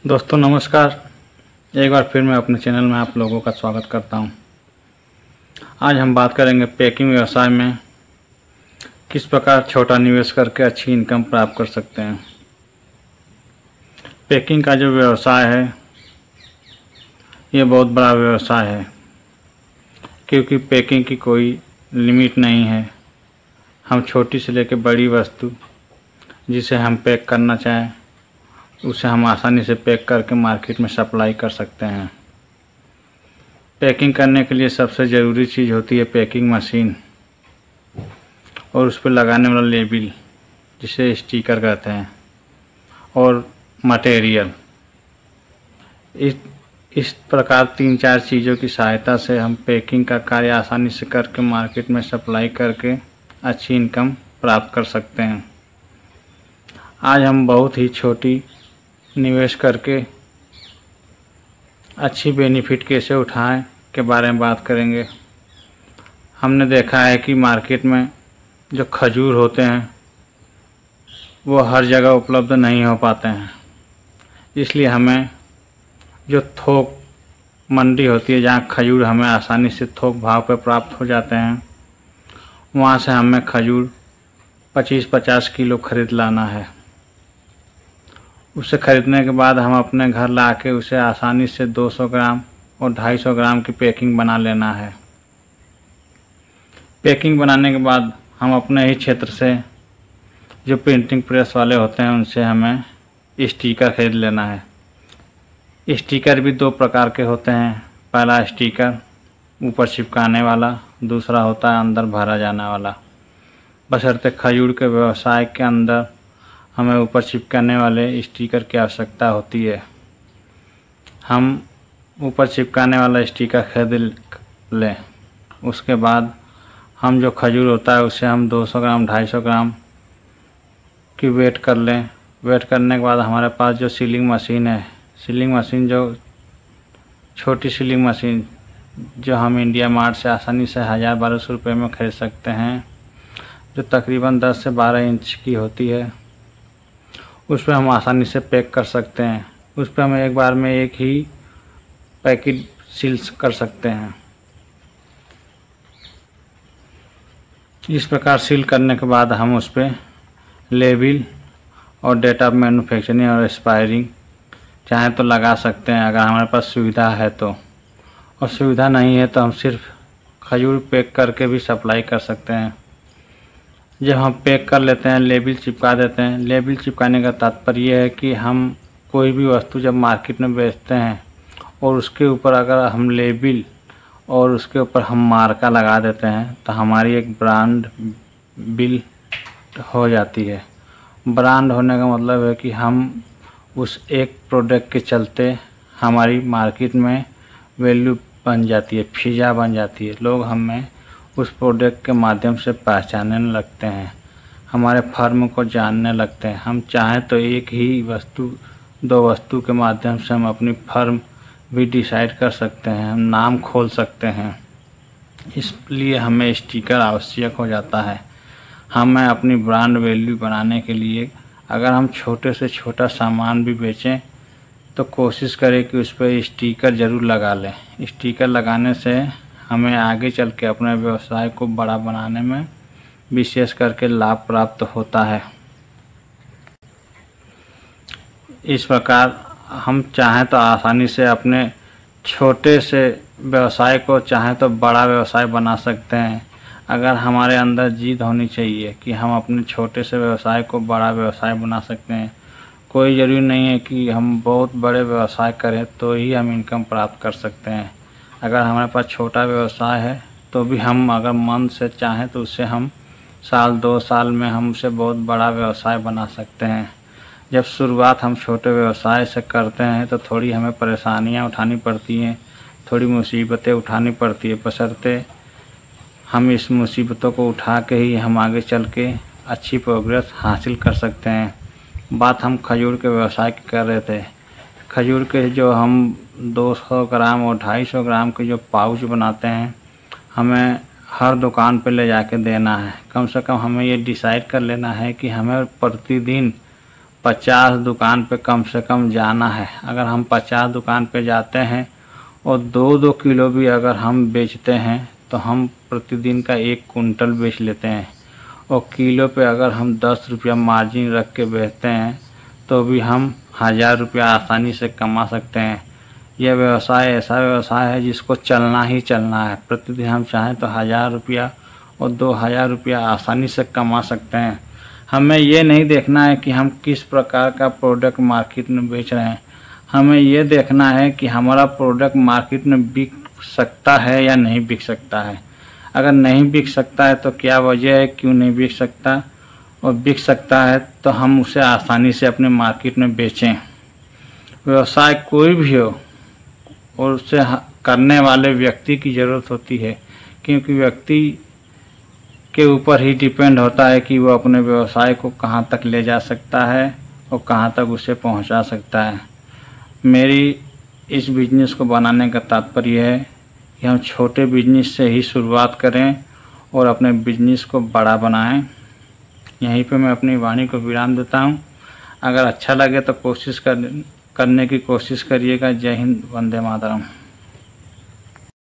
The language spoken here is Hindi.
दोस्तों नमस्कार। एक बार फिर मैं अपने चैनल में आप लोगों का स्वागत करता हूं। आज हम बात करेंगे पैकिंग व्यवसाय में किस प्रकार छोटा निवेश करके अच्छी इनकम प्राप्त कर सकते हैं। पैकिंग का जो व्यवसाय है ये बहुत बड़ा व्यवसाय है, क्योंकि पैकिंग की कोई लिमिट नहीं है। हम छोटी से लेकर बड़ी वस्तु जिसे हम पैक करना चाहें उसे हम आसानी से पैक करके मार्केट में सप्लाई कर सकते हैं। पैकिंग करने के लिए सबसे ज़रूरी चीज़ होती है पैकिंग मशीन और उस पर लगाने वाला लेबल जिसे स्टिकर कहते हैं, और मटेरियल। इस प्रकार 3-4 चीज़ों की सहायता से हम पैकिंग का कार्य आसानी से करके मार्केट में सप्लाई करके अच्छी इनकम प्राप्त कर सकते हैं। आज हम बहुत ही छोटी निवेश करके अच्छी बेनिफिट कैसे उठाएं के बारे में बात करेंगे। हमने देखा है कि मार्केट में जो खजूर होते हैं वो हर जगह उपलब्ध नहीं हो पाते हैं, इसलिए हमें जो थोक मंडी होती है जहाँ खजूर हमें आसानी से थोक भाव पर प्राप्त हो जाते हैं, वहाँ से हमें खजूर 25-50 किलो खरीद लाना है। उसे ख़रीदने के बाद हम अपने घर ला के उसे आसानी से 200 ग्राम और 250 ग्राम की पैकिंग बना लेना है। पैकिंग बनाने के बाद हम अपने ही क्षेत्र से जो प्रिंटिंग प्रेस वाले होते हैं उनसे हमें स्टिकर खरीद लेना है। स्टिकर भी 2 प्रकार के होते हैं। पहला स्टिकर ऊपर चिपकाने वाला, दूसरा होता है अंदर भरा जाने वाला। बशर्ते खजूर के व्यवसाय के अंदर हमें ऊपर चिपकाने वाले स्टिकर की आवश्यकता होती है। हम ऊपर चिपकाने वाला स्टिकर खरीद लें। उसके बाद हम जो खजूर होता है उसे हम 200 ग्राम 250 ग्राम की वेट कर लें। वेट करने के बाद हमारे पास जो सीलिंग मशीन है, सीलिंग मशीन जो छोटी सीलिंग मशीन जो हम इंडिया मार्ट से आसानी से 1000-1200 रुपये में खरीद सकते हैं, जो तकरीबन 10 से 12 इंच की होती है, उस पर हम आसानी से पैक कर सकते हैं। उस पर हम एक बार में एक ही पैकेट सील कर सकते हैं। इस प्रकार सील करने के बाद हम उस पर लेबल और डेट ऑफ मैन्युफैक्चरिंग और एक्सपायरिंग चाहे तो लगा सकते हैं, अगर हमारे पास सुविधा है तो। और सुविधा नहीं है तो हम सिर्फ खजूर पैक करके भी सप्लाई कर सकते हैं। जब हम पैक कर लेते हैं, लेबल चिपका देते हैं। लेबल चिपकाने का तात्पर्य यह है कि हम कोई भी वस्तु जब मार्केट में बेचते हैं और उसके ऊपर अगर हम लेबल और उसके ऊपर हम मार्का लगा देते हैं तो हमारी एक ब्रांड बिल हो जाती है। ब्रांड होने का मतलब है कि हम उस एक प्रोडक्ट के चलते हमारी मार्केट में वैल्यू बन जाती है, फिजा बन जाती है। लोग हमें उस प्रोडक्ट के माध्यम से पहचानने लगते हैं, हमारे फर्म को जानने लगते हैं। हम चाहें तो एक ही वस्तु 2 वस्तु के माध्यम से हम अपनी फर्म भी डिसाइड कर सकते हैं, हम नाम खोल सकते हैं। इसलिए हमें स्टिकर आवश्यक हो जाता है। हमें अपनी ब्रांड वैल्यू बनाने के लिए अगर हम छोटे से छोटा सामान भी बेचें तो कोशिश करें कि उस पर स्टिकर ज़रूर लगा लें। स्टिकर लगाने से हमें आगे चल के अपने व्यवसाय को बड़ा बनाने में विशेष करके लाभ प्राप्त होता है। इस प्रकार हम चाहें तो आसानी से अपने छोटे से व्यवसाय को चाहें तो बड़ा व्यवसाय बना सकते हैं। अगर हमारे अंदर जिद होनी चाहिए कि हम अपने छोटे से व्यवसाय को बड़ा व्यवसाय बना सकते हैं। कोई ज़रूरी नहीं है कि हम बहुत बड़े व्यवसाय करें तो ही हम इनकम प्राप्त कर सकते हैं। अगर हमारे पास छोटा व्यवसाय है तो भी हम अगर मन से चाहें तो उससे हम 1-2 साल में हम उसे बहुत बड़ा व्यवसाय बना सकते हैं। जब शुरुआत हम छोटे व्यवसाय से करते हैं तो थोड़ी हमें परेशानियां उठानी पड़ती हैं, थोड़ी मुसीबतें उठानी पड़ती है, बशर्ते हम इस मुसीबतों को उठा के ही हम आगे चल के अच्छी प्रोग्रेस हासिल कर सकते हैं। बात हम खजूर के व्यवसाय की कर रहे थे। खजूर के जो हम 200 ग्राम और 250 ग्राम के जो पाउच बनाते हैं, हमें हर दुकान पे ले जाके देना है। कम से कम हमें ये डिसाइड कर लेना है कि हमें प्रतिदिन 50 दुकान पे कम से कम जाना है। अगर हम 50 दुकान पे जाते हैं और 2-2 किलो भी अगर हम बेचते हैं तो हम प्रतिदिन का 1 कुंटल बेच लेते हैं। और किलो पे अगर हम 10 रुपया मार्जिन रख के बेचते हैं तो भी हम 1000 रुपया आसानी से कमा सकते हैं। यह व्यवसाय ऐसा व्यवसाय है जिसको चलना ही चलना है। प्रतिदिन हम चाहें तो 1000 रुपया और 2000 रुपया आसानी से कमा सकते हैं। हमें ये नहीं देखना है कि हम किस प्रकार का प्रोडक्ट मार्केट में बेच रहे हैं, हमें ये देखना है कि हमारा प्रोडक्ट मार्केट में बिक सकता है या नहीं बिक सकता है। अगर नहीं बिक सकता है तो क्या वजह है, क्यों नहीं बिक सकता, और बिक सकता है तो हम उसे आसानी से अपने मार्केट में बेचें। व्यवसाय कोई भी हो और उसे करने वाले व्यक्ति की ज़रूरत होती है, क्योंकि व्यक्ति के ऊपर ही डिपेंड होता है कि वो अपने व्यवसाय को कहाँ तक ले जा सकता है और कहाँ तक उसे पहुँचा सकता है। मेरी इस बिज़नेस को बनाने का तात्पर्य है कि हम छोटे बिजनेस से ही शुरुआत करें और अपने बिजनेस को बड़ा बनाएं। यहीं पे मैं अपनी वाणी को विराम देता हूं। अगर अच्छा लगे तो करने की कोशिश करिएगा। जय हिंद, वंदे मातरम।